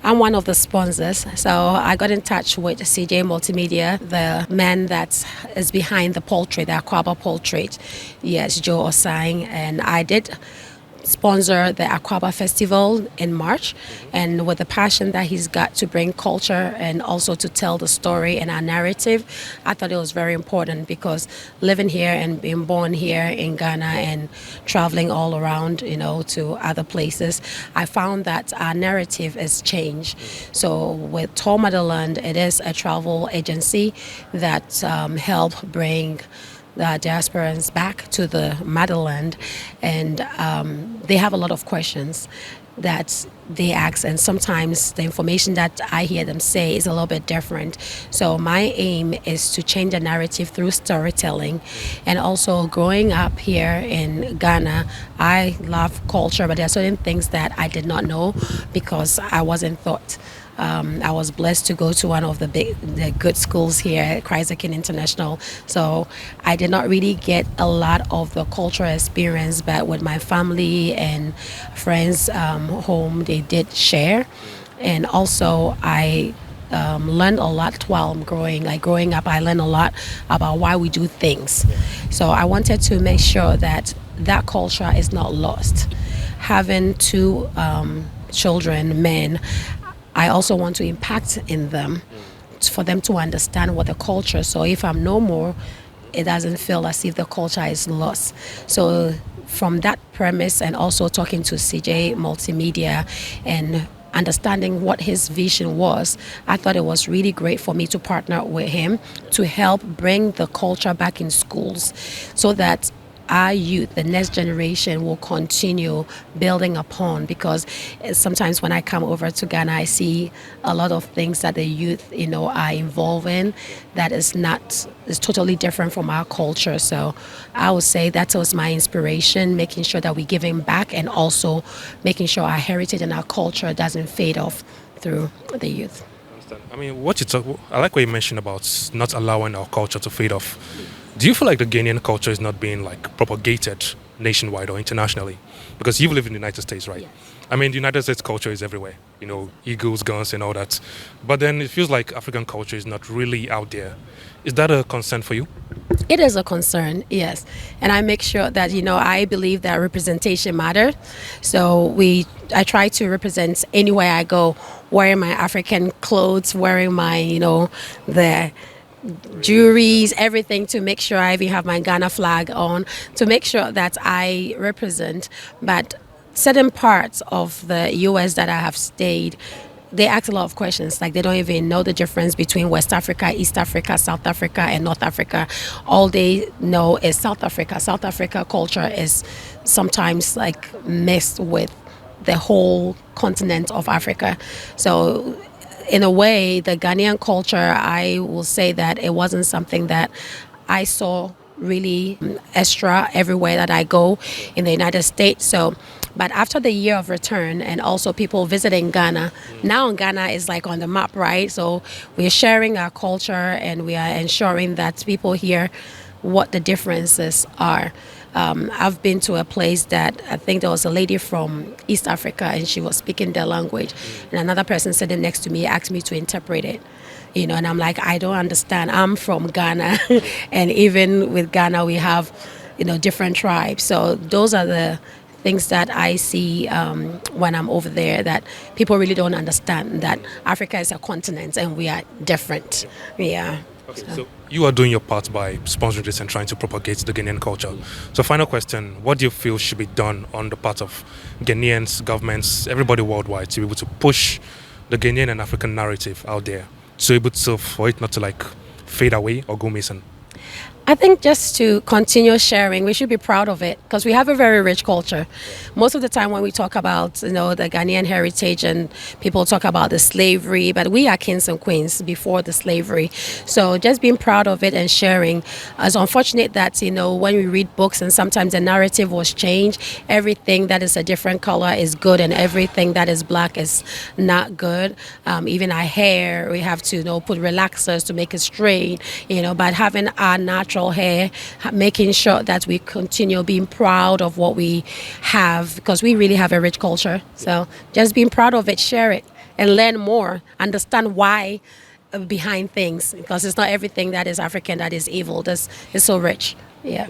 I'm one of the sponsors. So I got in touch with CJ Multimedia, the man that is behind the portrait, the Aba portrait. Yes, Joe Osang. And I did sponsor the Aquaba Festival in March, and with the passion that he's got to bring culture and also to tell the story and our narrative, I thought it was very important, because living here and being born here in Ghana and traveling all around, to other places, I found that our narrative has changed. So with Tour Motherland, it is a travel agency that help bring the diasporans back to the motherland, and they have a lot of questions that they ask, and sometimes the information that I hear them say is a little bit different. So my aim is to change the narrative through storytelling, and also growing up here in Ghana, I love culture, but there are certain things that I did not know because I wasn't taught. I was blessed to go to one of the good schools here, Christ King International. So I did not really get a lot of the cultural experience, but with my family and friends home, they did share. And also I learned a lot while I'm growing. Like growing up, I learned a lot about why we do things. So I wanted to make sure that that culture is not lost. Having two children, men, I also want to impact in them for them to understand what the culture. So if I'm no more, it doesn't feel as if the culture is lost. So from that premise, and also talking to CJ Multimedia and understanding what his vision was, I thought it was really great for me to partner with him to help bring the culture back in schools, so that our youth, the next generation, will continue building upon. Because sometimes when I come over to Ghana, I see a lot of things that the youth, are involved in that is totally different from our culture. So I would say that was my inspiration, making sure that we're giving back, and also making sure our heritage and our culture doesn't fade off through the youth. I mean, I like what you mentioned about not allowing our culture to fade off. Do you feel like the Ghanaian culture is not being propagated nationwide or internationally? Because you live in the United States, right? Yes. I mean, the United States culture is everywhere. Eagles, guns, and all that. But then it feels like African culture is not really out there. Is that a concern for you? It is a concern, yes. And I make sure that, I believe that representation matters. So I try to represent anywhere I go, wearing my African clothes, wearing my, the jewelries, everything, to make sure I even have my Ghana flag on, to make sure that I represent. But certain parts of the US that I have stayed, they ask a lot of questions. Like, they don't even know the difference between West Africa, East Africa, South Africa, and North Africa. All they know is South Africa. South Africa culture is sometimes mixed with the whole continent of Africa. So in a way, the Ghanaian culture, I will say that it wasn't something that I saw really extra everywhere that I go in the United States. But after the year of return, and also people visiting Ghana, now Ghana is on the map, right? So we're sharing our culture, and we are ensuring that people hear what the differences are. I've been to a place that I think there was a lady from East Africa, and she was speaking their language, and another person sitting next to me asked me to interpret it. And I'm like, I don't understand. I'm from Ghana, and even with Ghana, we have, different tribes. So those are the things that I see when I'm over there, that people really don't understand that Africa is a continent and we are different. Yeah. Okay, so you are doing your part by sponsoring this and trying to propagate the Ghanaian culture. So final question, what do you feel should be done on the part of Ghanaians, governments, everybody worldwide, to be able to push the Ghanaian and African narrative out there, for it not to fade away or go missing? I think just to continue sharing, we should be proud of it, because we have a very rich culture. Most of the time when we talk about, the Ghanaian heritage, and people talk about the slavery, but we are kings and queens before the slavery. So just being proud of it and sharing. It's unfortunate that, when we read books and sometimes the narrative was changed, everything that is a different color is good and everything that is black is not good. Even our hair, we have to, put relaxers to make it straight, but having our natural hair, making sure that we continue being proud of what we have, because we really have a rich culture. So just being proud of it, share it, and learn more, understand why behind things, because it's not everything that is African that is evil. This is so rich. Yeah.